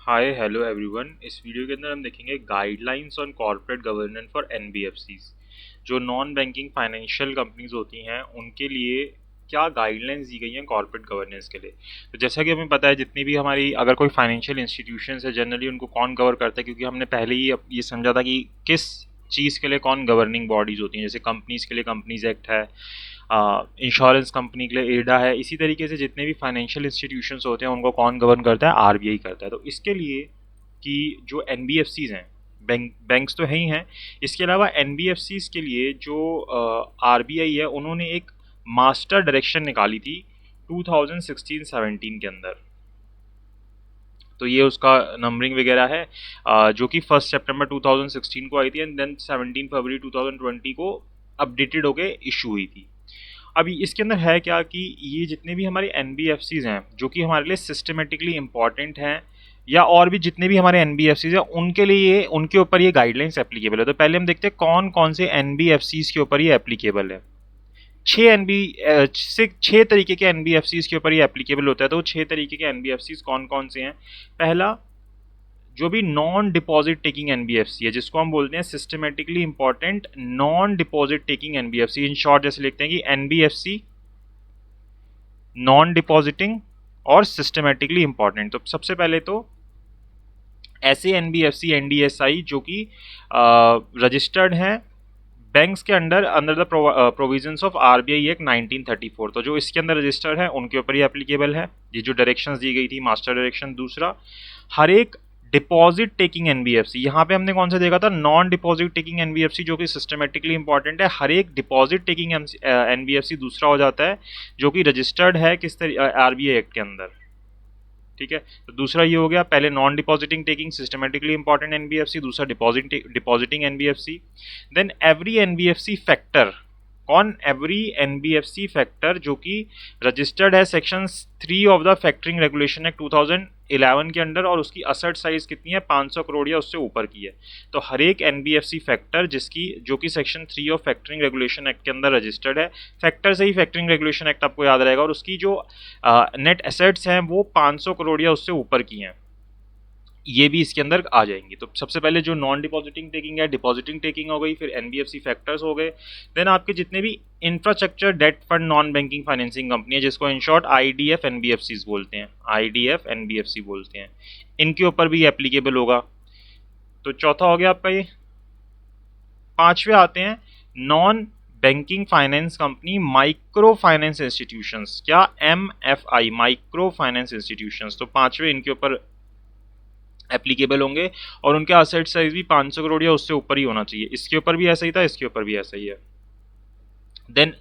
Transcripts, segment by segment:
Hi hello everyone. इस video के अंदर हम देखेंगे guidelines on corporate governance for NBFCs. जो नॉन बैंकिंग फाइनेंशियल कंपनीज होती हैं उनके लिए क्या गाइडलाइंस दी गई हैं कॉर्पोरेट गवर्नेंस के लिए। तो जैसा कि हमें पता है जितनी भी हमारी अगर कोई फाइनेंशियल इंस्टीट्यूशंस है जनरली उनको कौन कवर करता है, क्योंकि हमने पहले ही ये समझा था कि किस चीज़ के लिए कौन गवर्निंग बॉडीज़ होती हैं। जैसे कंपनीज के लिए कंपनीज एक्ट है, इंश्योरेंस कंपनी के लिए एडा है। इसी तरीके से जितने भी फाइनेंशियल इंस्टीट्यूशंस होते हैं उनको कौन गवर्न करता है, आरबीआई करता है। तो इसके लिए कि जो एनबीएफसीज हैं, बैंक्स तो है ही हैं, इसके अलावा एनबीएफसीज के लिए जो आरबीआई है उन्होंने एक मास्टर डायरेक्शन निकाली थी 2016-17 के अंदर। तो ये उसका नंबरिंग वगैरह है, जो कि 1 सितंबर 2016 को आई थी एंड देन 17 फरवरी 2020 को अपडेटेड होके इशू हुई थी। अभी इसके अंदर है क्या कि ये जितने भी हमारे एनबीएफसीज हैं जो कि हमारे लिए सिस्टमेटिकली इम्पॉर्टेंट हैं, या और भी जितने भी हमारे एनबीएफसीज हैं उनके लिए उनके ऊपर ये गाइडलाइंस एप्लीकेबल है। तो पहले हम देखते हैं कौन कौन से एनबीएफसीज के ऊपर ये एप्लीकेबल है। छः तरीके के एनबीएफसीज के ऊपर ये एप्लीकेबल होता है। तो वो 6 तरीके के एनबीएफसीज कौन कौन से हैं। पहला, जो भी नॉन डिपॉजिट टेकिंग एनबीएफसी है जिसको हम बोलते हैं systematically important non deposit taking NBFC, in short जैसे लिखते हैं कि एनबीएफसी, नॉन डिपॉजिटिंग और सिस्टमेटिकली इंपॉर्टेंट। तो सबसे पहले तो ऐसे एनबीएफसी एनडीएसआई जो कि रजिस्टर्ड हैं बैंक्स के under the provisions of RBI act 1934। तो जो इसके अंदर रजिस्टर्ड है उनके ऊपर ही एप्लीकेबल है ये जो डायरेक्शंस दी गई थी मास्टर डायरेक्शन। दूसरा, हर एक डिपॉजिट टेकिंग एनबीएफसी, यहाँ पे हमने कौन सा देखा था, नॉन डिपॉजिट टेकिंग एनबीएफसी जो कि सिस्टमेटिकली इंपॉर्टेंट है। हर एक डिपॉजिट टेकिंग एनबीएफसी दूसरा हो जाता है जो कि रजिस्टर्ड है किस आरबीआई एक्ट के अंदर। ठीक है, तो दूसरा ये हो गया, पहले non depositing taking systematically important NBFC, दूसरा depositing NBFC. Then every NBFC factor, कौन, एवरी एनबीएफसी फैक्टर जो कि रजिस्टर्ड है section 3 of the factoring regulation act 2011 के अंडर, और उसकी असेट साइज कितनी है, 500 करोड़ या उससे ऊपर की है। तो हर एक एनबीएफसी फैक्टर जिसकी जो कि section 3 of factoring regulation act के अंदर रजिस्टर्ड है, फैक्टर से ही फैक्टरिंग रेगुलेशन एक्ट आपको याद रहेगा, और उसकी जो नेट एसेट्स हैं वो 500 करोड़ या उससे ऊपर की हैं, ये भी इसके अंदर आ जाएंगी। तो सबसे पहले जो नॉन डिपॉजिटिंग टेकिंग है, डिपॉजिटिंग टेकिंग हो गई, फिर एनबीएफसी फैक्टर्स हो गए। देन आपके जितने भी infrastructure debt fund non banking financing company है जिसको इन शॉर्ट आईडीएफ एनबीएफसी बोलते हैं, आईडीएफ एनबीएफसी बोलते हैं, इनके ऊपर भी एप्लीकेबल होगा। तो चौथा हो गया आपका ये। पांचवे आते हैं non banking finance company micro finance institutions, क्या, एमएफआई, माइक्रो फाइनेंस इंस्टीट्यूशंस। तो पांचवे इनके ऊपर एप्लीकेबल होंगे और उनके असेट साइज भी 500 करोड़ या उससे ऊपर ही होना चाहिए। इसके ऊपर भी ऐसा ही था, इसके ऊपर भी ऐसा ही है। देन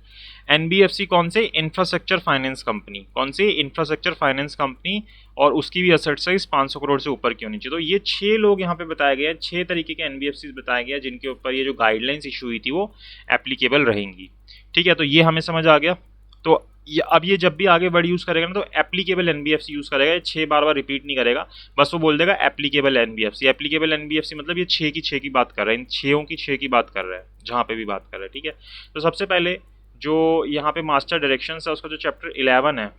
एनबीएफसी कौन से, इंफ्रास्ट्रक्चर फाइनेंस कंपनी, कौन सी, इंफ्रास्ट्रक्चर फाइनेंस कंपनी, और उसकी भी असेट साइज 500 करोड़ से ऊपर की होनी चाहिए। तो ये 6 लोग यहाँ पे बताए गए हैं, 6 तरीके के एनबीएफसी बताए गए हैं जिनके ऊपर ये जो गाइडलाइंस इशू हुई थी वो एप्लीकेबल रहेंगी। ठीक है, तो ये हमें समझ आ गया। तो अब ये जब भी आगे वर्ड यूज़ करेगा ना तो एप्लीकेबल एनबीएफसी यूज़ करेगा, ये 6 बार रिपीट नहीं करेगा, बस वो बोल देगा एप्लीकेबल एनबीएफसी। एप्लीकेबल एनबीएफसी मतलब ये 6 की 6 की बात कर रहा है, इन 6 की 6 की बात कर रहा है जहाँ पे भी बात कर रहा है। ठीक है, तो सबसे पहले जो यहाँ पे मास्टर डायरेक्शन है उसका जो चैप्टर 11 है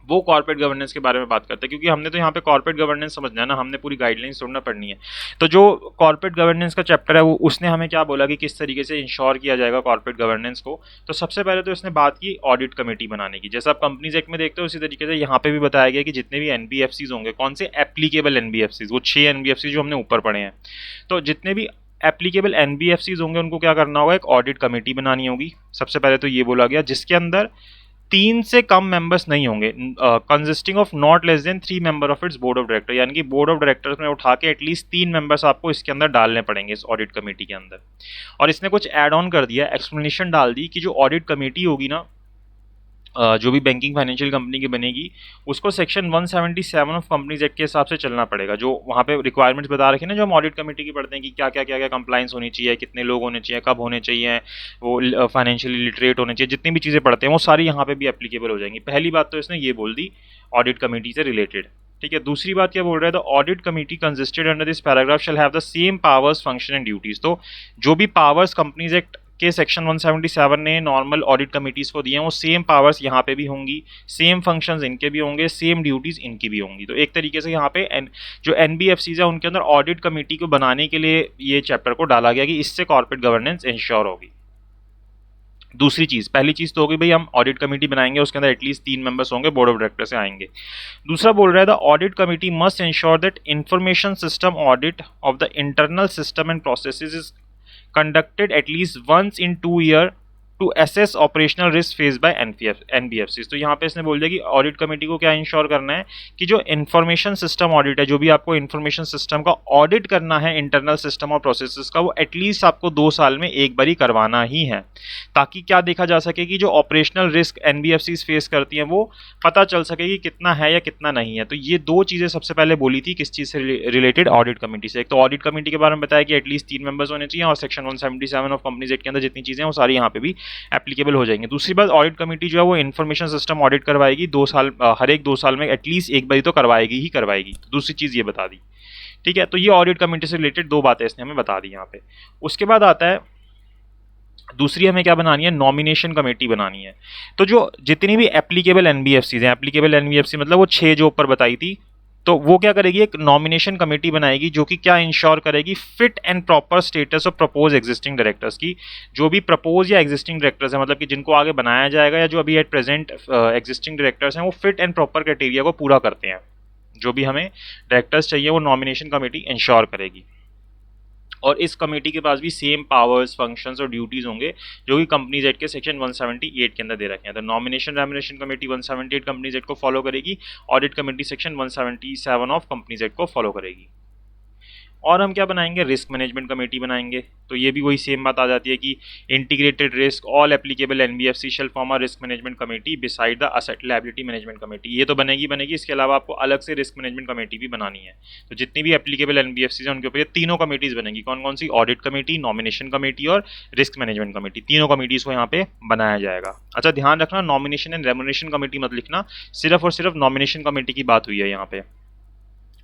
वो कॉर्पोरेट गवर्नेंस के बारे में बात करते हैं, क्योंकि हमने तो यहाँ पे कॉर्पोरेट गवर्नेंस समझना है ना, हमने पूरी गाइडलाइंस छोड़ना पड़नी है। तो जो कॉर्पोरेट गवर्नेंस का चैप्टर है वो उसने हमें क्या बोला कि किस तरीके से इंश्योर किया जाएगा कॉर्पोरेट गवर्नेंस को। तो सबसे पहले तो इसने बात की ऑडिट कमेटी बनाने की, जैसा आप कंपनीज एक्ट में देखते हो उसी तरीके से यहाँ पे भी बताया गया कि जितने भी एनबीएफसीज होंगे, कौन से, एप्लीकेबल एनबीएफसीज, वो 6 एनबीएफसी जो हमने ऊपर पढ़े हैं। तो जितने भी एप्लीकेबल एनबीएफसीज होंगे उनको क्या करना होगा, एक ऑडिट कमेटी बनानी होगी। सबसे पहले तो ये बोला गया जिसके अंदर 3 से कम मेंबर्स नहीं होंगे, consisting of not less than 3 member of its board of director, यानी कि बोर्ड ऑफ डायरेक्टर्स में उठा के एटलीस्ट 3 मेंबर्स आपको इसके अंदर डालने पड़ेंगे इस ऑडिट कमेटी के अंदर। और इसने कुछ ऐड ऑन कर दिया, एक्सप्लेनेशन डाल दी कि जो ऑडिट कमेटी होगी ना, जो भी बैंकिंग फाइनेंशियल कंपनी की बनेगी उसको सेक्शन 177 ऑफ कंपनीज एक्ट के हिसाब से चलना पड़ेगा। जो वहाँ पे रिक्वायरमेंट्स बता रखे ना जो हम ऑडिट कमेटी की पढ़ते हैं कि क्या क्या क्या क्या कंप्लाइंस होनी चाहिए, कितने लोग होने चाहिए, कब होने चाहिए, वो फाइनेंशियली लिटरेट होने चाहिए, जितनी भी चीज़ें पढ़ते हैं वो सारी यहाँ पे भी एप्लीकेबल हो जाएंगी। पहली बात तो इसने ये बोल दी ऑडिट कमेटी से रिलेटेड। ठीक है, दूसरी बात क्या बोल रहा है, the audit committee consisted under this paragraph shall have the same powers, function and duties. तो जो भी पावर्स कंपनीज एक्ट के सेक्शन 177 ने नॉर्मल ऑडिट कमिटीज़ को दिए हैं वो सेम पावर्स यहाँ पे भी होंगी, सेम फंक्शंस इनके भी होंगे, सेम ड्यूटीज़ इनकी भी होंगी। तो एक तरीके से यहाँ पे जो NBFCs है उनके अंदर ऑडिट कमेटी को बनाने के लिए ये चैप्टर को डाला गया कि इससे कॉर्पोरेट गवर्नेंस इंश्योर होगी। दूसरी चीज़, पहली चीज़ तो होगी भाई हम ऑडिट कमेटी बनाएंगे, उसके अंदर एटलीस्ट 3 मेंबर्स होंगे, बोर्ड ऑफ डायरेक्टर से आएंगे। दूसरा बोल रहा है the audit committee must ensure that information system audit of the internal system and processes is conducted at least once in 2 years to assess operational risk faced by NBFCs। तो यहाँ पे इसने बोल दिया कि ऑडिट कमेटी को क्या ensure करना है कि जो इन्फॉर्मेशन सिस्टम ऑडिट है, जो भी आपको इन्फॉर्मेशन सिस्टम का ऑडिट करना है इंटरनल सिस्टम और प्रोसेसेस का, वो एटलीस्ट आपको 2 साल में एक बार ही करवाना ही है, ताकि क्या देखा जा सके कि जो ऑपरेशनल रिस्क NBFCs फेस करती हैं वो पता चल सके कि कितना है या कितना नहीं है। तो ये 2 चीज़ें सबसे पहले बोली थी किस चीज़ से रिलेटेड, ऑडिट कमेटी से। एक तो ऑडिट कमेटी के बारे में बताया कि एटलीस्ट 3 मेंबर्स होने चाहिए और सेक्शन 177 ऑफ कंपनीज एक्ट के अंदर जितनी चीज़ें हैं वो सारी यहाँ पे भी एप्लीकेबल हो जाएंगे। दूसरी बात, ऑडिट कमेटी जो है वो इन्फॉर्मेशन सिस्टम ऑडिट करवाएगी 2 साल, हर एक 2 साल में एटलीस्ट एक बार तो करवाएगी ही करवाएगी। दूसरी चीज़ ये बता दी, ठीक है। तो ये ऑडिट कमेटी से रिलेटेड 2 बातें इसने हमें बता दी यहाँ पे। उसके बाद आता है दूसरी, हमें क्या बनानी है, नॉमिनेशन कमेटी बनानी है। तो जो जितनी भी एप्लीकेबल NBFCs हैं, एप्लीकेबल NBFC मतलब वो 6 जो ऊपर बताई थी, तो वो क्या करेगी, एक नॉमिनेशन कमेटी बनाएगी जो कि क्या इंश्योर करेगी, fit and proper status of propose existing directors की। जो भी प्रपोज या एग्जिस्टिंग डायरेक्टर्स हैं, मतलब कि जिनको आगे बनाया जाएगा या जो अभी एट प्रेजेंट एग्जिस्टिंग डायरेक्टर्स हैं, वो फिट एंड प्रॉपर क्राइटेरिया को पूरा करते हैं। जो भी हमें डायरेक्टर्स चाहिए वो नॉमिनेशन कमेटी इंश्योर करेगी। और इस कमेटी के पास भी सेम पावर्स, फंक्शंस और ड्यूटीज होंगे जो कि कंपनीज एक्ट के सेक्शन 178 के अंदर दे रखे हैं। तो nomination remuneration committee 178 companies act को फॉलो करेगी, audit committee section 177 of companies act को फॉलो करेगी। और हम क्या बनाएंगे, रिस्क मैनेजमेंट कमेटी बनाएंगे। तो ये भी वही सेम बात आ जाती है कि integrated risk all applicable NBFC shall form a risk management committee beside the asset liability management committee. ये तो बनेगी। इसके अलावा आपको अलग से रिस्क मैनेजमेंट कमेटी भी बनानी है। तो जितनी भी एप्लीकेबल NBFCs हैं उनके ऊपर ये तीनों कमेटीज बनेंगी। कौन कौन सी, ऑडिट कमेटी, नॉमिनेशन कमेटी और रिस्क मैनेजमेंट कमेटी, तीनों कमेटीज को यहाँ पे बनाया जाएगा। अच्छा ध्यान रखना, नॉमिनेशन एंड रेम्युनरेशन कमेटी मत लिखना, सिर्फ और सिर्फ नॉमिनेशन कमेटी की बात हुई है यहाँ पे।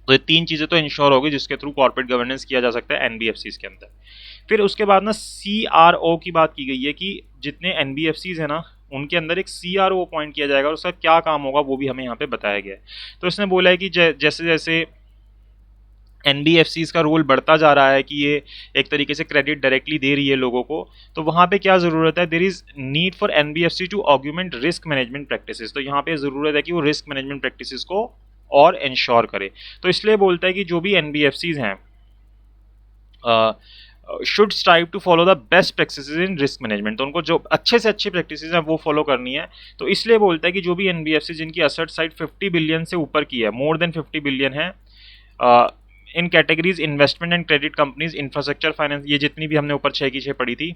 तो ये 3 चीज़ें तो इंश्योर होगी जिसके थ्रू कॉर्पोरेट गवर्नेंस किया जा सकता है NBFCs के अंदर। फिर उसके बाद ना CRO की बात की गई है कि जितने NBFCs हैं ना उनके अंदर एक CRO अपॉइंट किया जाएगा और उसका क्या काम होगा वो भी हमें यहाँ पे बताया गया है। तो इसने बोला है कि जैसे जैसे NBFCs का रोल बढ़ता जा रहा है कि ये एक तरीके से क्रेडिट डायरेक्टली दे रही है लोगों को, तो वहाँ पे क्या ज़रूरत है, there is need for NBFC to augment risk management practices. तो यहाँ पे ज़रूरत है कि वो रिस्क मैनेजमेंट प्रैक्टिसेस को और इंश्योर करे। तो इसलिए बोलता है कि जो भी NBFCs हैं should strive to follow the best practices in risk management. तो उनको जो अच्छे से अच्छी प्रैक्टिसेस हैं वो फॉलो करनी है। तो इसलिए बोलता है कि जो भी NBFC जिनकी असेट साइड 50 बिलियन से ऊपर की है, मोर देन 50 बिलियन है, in categories investment and credit companies, infrastructure finance, ये जितनी भी हमने ऊपर 6 की 6 पढ़ी थी,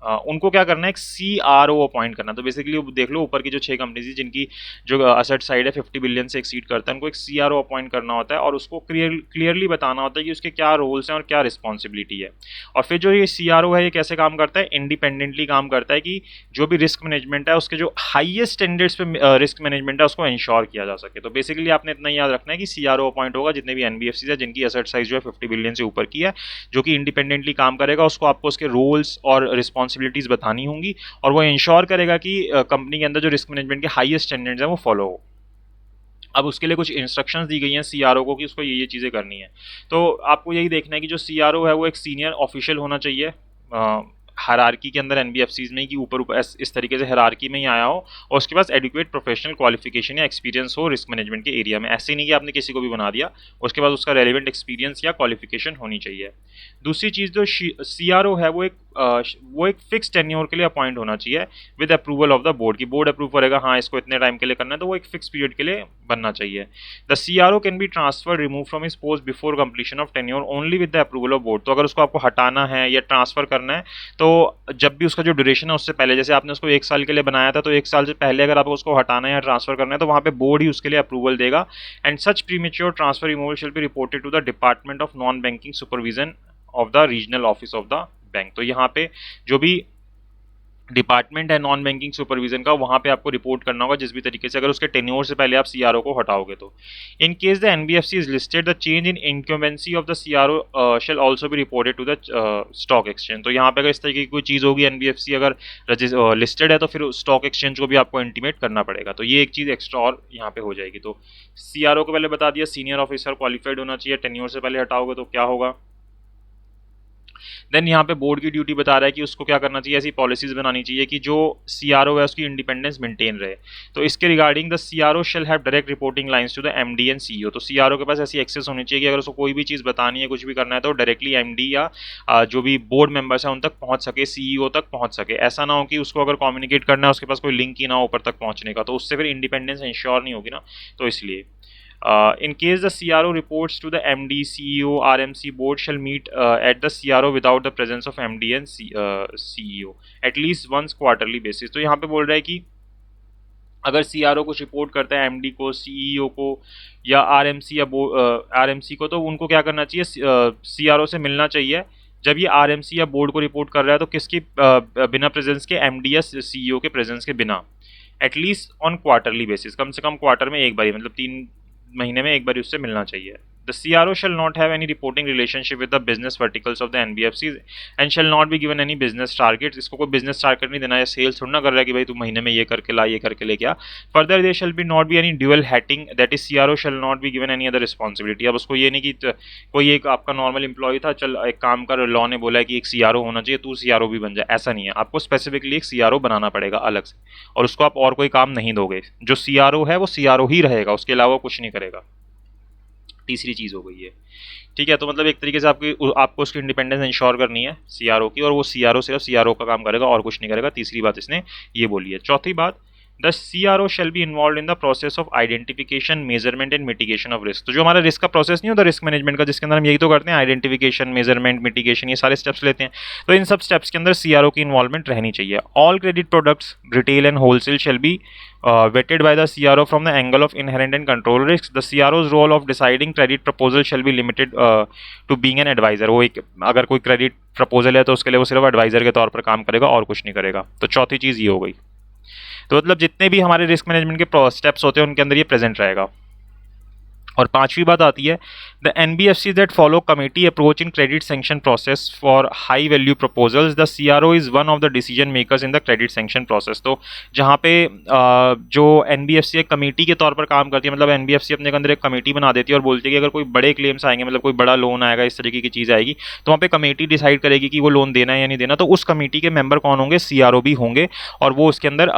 उनको क्या करना है, एक CRO अपॉइंट करना। तो बेसिकली देख लो ऊपर की जो 6 कंपनीज जिनकी जो असेट साइड है 50 बिलियन से एक्सीड करता है, उनको एक CRO अपॉइंट करना होता है और उसको क्लियरली बताना होता है कि उसके क्या रोल्स हैं और क्या रिस्पॉन्सिबिलिटी है। और फिर जो ये CRO है ये कैसे काम करता है, इंडिपेंडेंटली काम करता है कि जो भी रिस्क मैनेजमेंट है उसके जो हाईएस्ट स्टैंडर्ड्स पे रिस्क मैनेजमेंट है उसको इंश्योर किया जा सके। तो बेसिकली आपने इतना याद रखना है कि CRO अपॉइंट होगा जितने भी NBFCs है जिनकी असेट साइज जो है 50 बिलियन से ऊपर की है, जो कि इंडिपेंडेंटली काम करेगा, उसको आपको उसके रोल्स और रिस्पॉन्सिबिलिटीज बतानी होंगी और वो इंश्योर करेगा कि कंपनी के अंदर जो रिस्क मैनेजमेंट के हाईएस्ट स्टैंडर्ड्स हैं वो फॉलो हो। अब उसके लिए कुछ इंस्ट्रक्शंस दी गई हैं CRO को कि उसको ये चीज़ें करनी है। तो आपको यही देखना है कि जो CRO है वो एक सीनियर ऑफिशियल होना चाहिए हायरार्की के अंदर NBFCs में, कि ऊपर इस तरीके से हायरार्की में ही आया हो और उसके पास एडुकेट प्रोफेशनल क्वालिफिकेशन या एक्सपीरियंस हो रिस्क मैनेजमेंट के एरिया में। ऐसे नहीं कि आपने किसी को भी बना दिया, उसके बाद उसका रेलिवेंट एक्सपीरियंस या क्वालिफिकेशन होनी चाहिए। दूसरी चीज़ जो CRO है वो एक फिक्स टेन्योर के लिए अपॉइंट होना चाहिए with approval of the board, की बोर्ड अप्रूव करेगा हाँ इसको इतने टाइम के लिए करना है, तो वो एक फिक्स पीरियड के लिए बनना चाहिए। The CRO can be transfer remove from his post before completion of tenure only with the approval of board. तो अगर उसको आपको हटाना है या ट्रांसफर करना है तो जब भी उसका जो ड्यूरेशन है उससे पहले, जैसे आपने उसको 1 साल के लिए बनाया था तो 1 साल से पहले अगर आपको उसको हटाना है या ट्रांसफर करना है तो वहाँ पे बोर्ड ही उसके लिए अप्रूवल देगा। And such premature transfer removal shall be reported to the department of non banking supervision of the regional office of the bank. तो यहाँ पे जो भी डिपार्टमेंट है नॉन बैंकिंग सुपरविजन का, वहाँ पे आपको रिपोर्ट करना होगा जिस भी तरीके से, अगर उसके टेन्योर से पहले आप सीआरओ को हटाओगे तो। In case the NBFC is listed the change in incumbency of the CRO shall also be reported to the stock exchange. तो यहाँ पे अगर इस तरीके की कोई चीज़ होगी, एनबीएफसी अगर लिस्टेड है तो फिर स्टॉक एक्सचेंज को भी आपको इंटीमेट करना पड़ेगा। तो ये एक चीज़ एक्स्ट्रा और यहाँ पे हो जाएगी। तो सीआरओ को पहले बता दिया, सीनियर ऑफिसर क्वालिफाइड होना चाहिए, टेन्योर से पहले हटाओगे तो क्या होगा। देन यहाँ पे बोर्ड की ड्यूटी बता रहा है कि उसको क्या करना चाहिए, ऐसी पॉलिसीज बनानी चाहिए कि जो सीआरओ है उसकी इंडिपेंडेंस मेंटेन रहे। तो इसके regarding the CRO shall have direct reporting lines to the MD and CEO. तो सीआरओ के पास ऐसी एक्सेस होनी चाहिए कि अगर उसको कोई भी चीज़ बतानी है, कुछ भी करना है, तो डायरेक्टली एमडी या जो भी बोर्ड मेंबर्स हैं उन तक पहुंच सके, सीईओ तक पहुंच सके। ऐसा ना हो कि उसको अगर कम्युनिकेट करना है उसके पास कोई लिंक ही ना हो ऊपर तक पहुंचने का, तो उससे फिर इंडिपेंडेंस इंश्योर नहीं होगी ना। तो इसलिए in case the CRO reports to the MD, CEO, RMC board shall meet at the CRO without the presence of MD and CEO at least once quarterly basis। तो यहाँ पे बोल रहा है कि अगर CRO कुछ रिपोर्ट करता है MD को, CEO को या RMC या RMC को, तो उनको क्या करना चाहिए, CRO से मिलना चाहिए। जब ये RMC या बोर्ड को रिपोर्ट कर रहा है तो किसकी बिना प्रेजेंस के, MD या CEO के प्रेजेंस के बिना, एटलीस्ट ऑन क्वार्टरली बेसिस, कम से कम क्वार्टर में एक बार, मतलब 3 महीने में एक बार उससे मिलना चाहिए। The CRO shall not have any reporting relationship with the business verticals of the NBFCs and shall not be given any business targets। इसको कोई business target नहीं देना है, सेल्स थोड़ा ना कर रहा है कि भाई तू महीने में ये करके ला, ये करके लेके आ। Further there shall be not be any dual hatting, that is CRO shall not be given any other responsibility। अब उसको ये नहीं कि कोई एक आपका नॉर्मल एम्प्लॉय था, चल एक काम कर, लॉ ने बोला है कि एक CRO होना चाहिए, तू CRO भी बन जाए, ऐसा नहीं है। आपको स्पेसिफिकली एक CRO बनाना पड़ेगा अलग से, और उसको आप और कोई काम नहीं दोगे। जो CRO है वो CRO ही रहेगा, उसके अलावा कुछ नहीं करेगा। तीसरी चीज़ हो गई है, ठीक है। तो मतलब एक तरीके से आपको उसकी इंडिपेंडेंस इंश्योर करनी है सीआरओ की, और वो सीआरओ सिर्फ सीआरओ का काम करेगा और कुछ नहीं करेगा। तीसरी बात इसने ये बोली है। चौथी बात, the CRO shall be involve in the process of identification, measurement and mitigation of risk. तो जो हमारा रिस्क का प्रोसेस नहीं होता रिस्क मैनेजमेंट का, जिसके अंदर हम यही तो करते हैं, आइडेंटिफिकेशन, मेजरमेंट, मिटिगेशन, ये सारे स्टेप्स लेते हैं। तो इन सब स्टेप्स के अंदर सीआरओ की इन्वॉल्वमेंट रहनी चाहिए। All credit products retail and wholesale shall be vetted by the CRO from the angle of inherent and control risks। The CRO's role of deciding credit proposal shall be limited to being an advisor। वो एक अगर कोई credit proposal है तो उसके लिए वो सिर्फ एडवाइजर के तौर पर काम करेगा और कुछ नहीं करेगा। तो चौथी चीज़ ये हो गई। तो मतलब जितने भी हमारे रिस्क मैनेजमेंट के स्टेप्स होते हैं उनके अंदर ये प्रेजेंट रहेगा। और पांचवी बात आती है, the NBFC that follow committee approach in credit sanction process for high value proposals, the CRO is one of the decision makers in the credit sanction process. तो जहाँ पे जो एनबीएफसी एक कमेटी के तौर पर काम करती है, मतलब एनबीएफसी अपने अंदर एक कमेटी बना देती है और बोलती है कि अगर कोई बड़े क्लेम्स आएंगे, मतलब कोई बड़ा लोन आएगा, इस तरीके की चीज़ आएगी, तो वहाँ पे कमेटी डिसाइड करेगी कि वो लोन देना है या नहीं देना। तो उस कमेटी के मेंबर कौन होंगे, सीआरओ भी होंगे, और वो उसके अंदर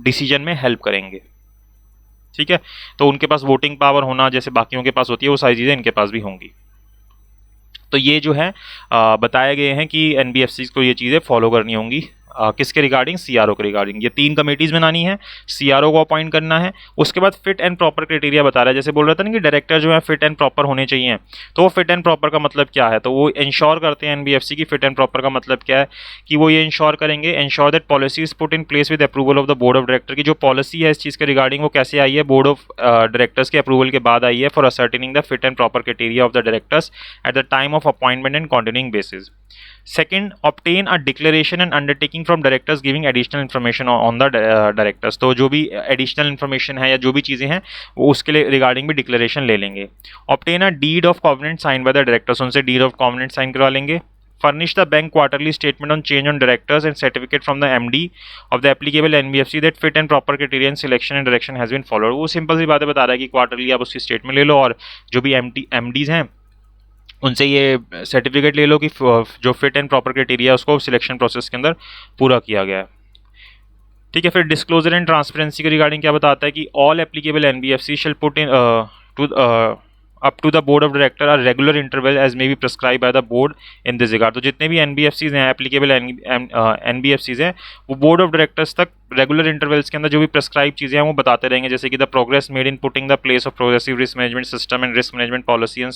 डिसीजन में हेल्प करेंगे, ठीक है। तो उनके पास वोटिंग पावर होना जैसे बाकियों के पास होती है, वो सारी चीज़ें इनके पास भी होंगी। तो ये जो है बताए गए हैं कि एनबीएफसी को ये चीज़ें फॉलो करनी होंगी। किसके रिगार्डिंग, सीआरओ के रिगार्डिंग। ये 3 कमेटीज बनानी है, सीआरओ को अपॉइंट करना है। उसके बाद फिट एंड प्रॉपर क्राइटेरिया बता रहा है, जैसे बोल रहा था ना कि डायरेक्टर जो है फिट एंड प्रॉपर होने चाहिए। तो वो फिट एंड प्रॉपर का मतलब क्या है, तो वो इंश्योर करते हैं एनबीएफसी की। फिट एंड प्रॉपर का मतलब क्या है कि वो ये इंश्योर करेंगे, ensure that policy is put in place with approval of the board of director. की जो पॉलिसी है इस चीज़ के रिगार्डिंग वो कैसे आई है, बोर्ड ऑफ डायरेक्टर्स के अप्रूवल के बाद आई है, for ascertaining the fit and proper criteria of the directors at the time of appointment and continuing basis. Second, obtain a declaration and undertaking from directors giving additional information on the directors। तो जो भी additional information है या जो भी चीज़ें हैं वो उसके लिए regarding भी declaration ले लेंगे। Obtain a deed of covenant signed by the directors, उनसे deed of covenant sign करवा लेंगे। Furnish the bank quarterly statement on change on directors and certificate from the MD of the applicable NBFC that fit and proper criteria and selection and direction has been followed। वो simple सी बातें बता रहा है कि quarterly आप उसकी statement ले लो, और जो भी MDs हैं उनसे ये सर्टिफिकेट ले लो कि जो फिट एंड प्रॉपर क्राइटेरिया उसको सिलेक्शन प्रोसेस के अंदर पूरा किया गया है, ठीक है। फिर डिस्क्लोजर एंड ट्रांसपेरेंसी के रिगार्डिंग क्या बताता है कि all applicable NBFC shall put into up to the board of director are regular interval as may be prescribe by the board in this regard. तो जितने भी एनबीएफसीज हैं, applicable NBFCs हैं, वो बोर्ड ऑफ डायरेक्टर्स तक regular intervals के अंदर जो भी प्रेस्क्राइब चीज़ें हैं वो बताते रहेंगे, जैसे कि the progress made in putting the place of progressive risk management system and risk management policy and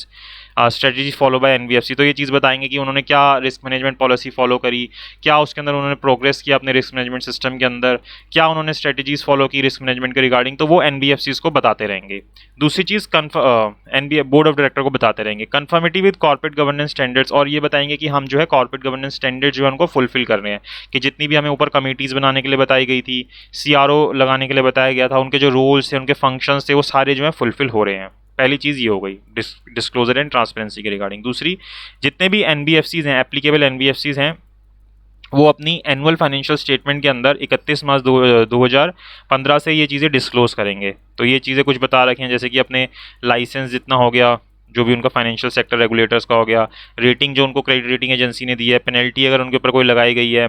strategy follow by NBFC. तो ये चीज़ बताएंगे कि उन्होंने क्या रिस्क मैनेजमेंट पॉलिसी फॉलो करी, क्या उसके अंदर उन्होंने प्रोग्रेस किया अपने रिस्क मैनेजमेंट सिस्टम के अंदर, क्या उन्होंने स्ट्रेटजीज फॉलो की रिस्क मैनेजमेंट के रिगार्डिंग, तो वो एनबीएफसी को बताते रहेंगे। दूसरी चीज़ एनबीए बोर्ड ऑफ डायरेक्टर को बताते रहेंगे conformity with corporate governance standards, और ये बताएंगे कि हम जो है कॉर्पोरेट गवर्नेंस स्टैंडर्ड जो है उनको फुलफिल कर रहे हैं, कि जितनी भी हमें ऊपर कमेटीज़ बनाने के लिए बताई गई थी, सीआरओ लगाने के लिए बताया गया था, उनके जो रोल्स थे, उनके फंक्शंस थे, वो सारे जो है फुलफिल हो रहे हैं। पहली चीज़ ये हो गई डिस्क्लोजर एंड ट्रांसपेरेंसी के रिगार्डिंग। दूसरी, जितने भी एनबीएफसीज हैं, एप्लीकेबल एनबीएफसीज हैं, वो अपनी एनुअल फाइनेंशियल स्टेटमेंट के अंदर 31 मार्च 2015 से ये चीज़ें डिस्क्लोज करेंगे। तो ये चीज़ें कुछ बता रखी हैं, जैसे कि अपने लाइसेंस जितना हो गया, जो भी उनका फाइनेंशियल सेक्टर रेगुलेटर्स का हो गया, रेटिंग जो उनको क्रेडिट रेटिंग एजेंसी ने दी है, पेनल्टी अगर उनके ऊपर कोई लगाई गई है,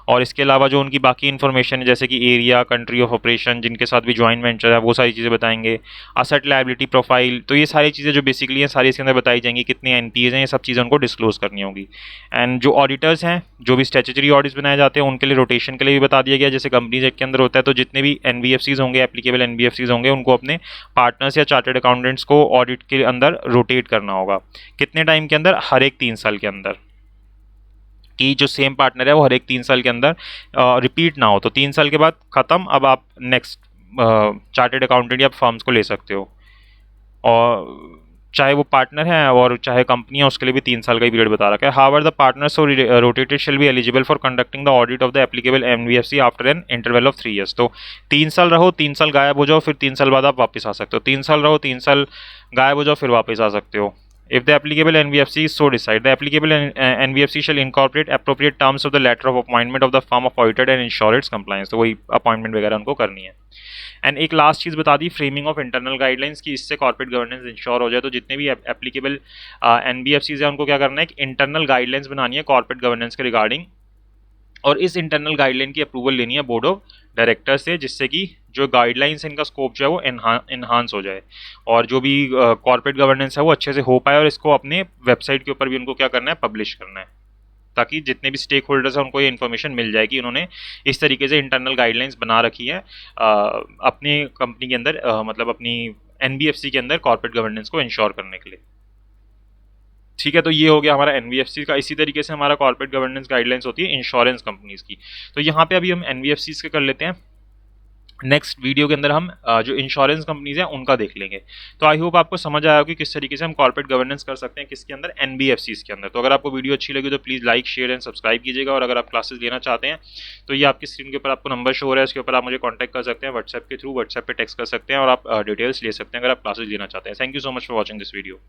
और इसके अलावा जो उनकी बाकी इन्फॉर्मेशन है, जैसे कि एरिया, कंट्री ऑफ ऑपरेशन, जिनके साथ भी जॉइंट वेंचर है, वो सारी चीज़ें बताएंगे। असेट लायबिलिटी प्रोफाइल, तो ये सारी चीज़ें जो बेसिकली हैं सारी इसके अंदर बताई जाएंगी, कितने एनपीएज हैं, ये सब चीज़ें उनको डिस्क्लोज करनी होगी। एंड जो ऑडिटर्स हैं, जो भी स्टैट्यूटरी ऑडिट्स बनाए जाते हैं, उनके लिए रोटेशन के लिए भी बता दिया गया, जैसे कंपनीज एक्ट के अंदर होता है। तो जितने भी एनबीएफसीज होंगे, एप्लीकेबल एनबीएफसीज होंगे, उनको अपने पार्टनर्स या चार्टर्ड अकाउंटेंट्स को ऑडिट के अंदर रोटेट करना होगा। कितने टाइम के अंदर? हर एक 3 साल के अंदर, कि जो सेम पार्टनर है वो हर एक 3 साल के अंदर रिपीट ना हो। तो 3 साल के बाद ख़त्म, अब आप नेक्स्ट चार्टर्ड अकाउंटेंट या फर्म्स को ले सकते हो, और चाहे वो पार्टनर है और चाहे कंपनी है, उसके लिए भी 3 साल का ही पीरियड बता रखा है। However the partners so rotated shall be eligible for conducting the audit of the applicable NBFC after an interval of 3 years. तो 3 साल रहो, 3 साल गायब हो जाओ, फिर 3 साल बाद आप वापस आ सकते हो। 3 साल रहो, 3 साल गायब हो जाओ, फिर वापस आ सकते हो। If the applicable NBFC so decide, the applicable NBFC shall incorporate appropriate terms of the letter of appointment of the firm of auditor and ensure its compliance। तो वही अपॉइंटमेंट वगैरह उनको करनी है। एंड एक लास्ट चीज़ बता दी, फ्रेमिंग ऑफ इंटरनल गाइडलाइंस, की इससे कॉर्पोरेट गवर्नेंस इंश्योर हो जाए। तो जितने भी एप्लीकेबल एनबीएफसीज हैं, उनको क्या करना है, एक इंटरनल गाइडलाइंस बनानी है कॉर्पोरेट गवर्नेंस के रिगार्डिंग, और इस इंटरनल गाइडलाइन की अप्रूवल लेनी है बोर्ड ऑफ डायरेक्टर से, जिससे कि जो गाइडलाइंस इनका स्कोप जो है वो इन्हांस हो जाए, और जो भी कॉर्पोरेट गवर्नेंस है वो अच्छे से हो पाए, और इसको अपने वेबसाइट के ऊपर भी उनको क्या करना है, पब्लिश करना है, ताकि जितने भी स्टेक होल्डर्स हैं उनको ये इन्फॉर्मेशन मिल जाए कि उन्होंने इस तरीके से इंटरनल गाइडलाइंस बना रखी है अपनी कंपनी के अंदर, मतलब अपनी एनबीएफसी के अंदर कॉर्पोरेट गवर्नेंस को इंश्योर करने के लिए। ठीक है, तो ये हो गया हमारा एनबीएफसी का। इसी तरीके से हमारा कॉर्पोरेट गवर्नेंस गाइडलाइंस होती है इंश्योरेंस कंपनीज की। तो यहाँ पे अभी हम एनबीएफसी के कर लेते हैं, नेक्स्ट वीडियो के अंदर हम जो इंश्योरेंस कंपनीज हैं उनका देख लेंगे। तो आई होप आपको समझ आया कि किस तरीके से हम कॉर्पोरेट गवर्नेंस कर सकते हैं किसके अंदर, एनबीएफसीज के अंदर। तो अगर आपको वीडियो अच्छी लगी तो please like, share and subscribe कीजिएगा, और अगर आप क्लासेस लेना चाहते हैं तो ये आपकी स्क्रीन के ऊपर आपको नंबर शो हो रहा है, इसके ऊपर आप मुझे कॉन्टैक्ट कर सकते हैं व्हाट्सएप के थ्रू, व्हाट्सएप पे टेक्स्ट कर सकते हैं, और आप डिटेल्स ले सकते हैं अगर आप क्लासेस लेना चाहते हैं। Thank you so much for watching this video.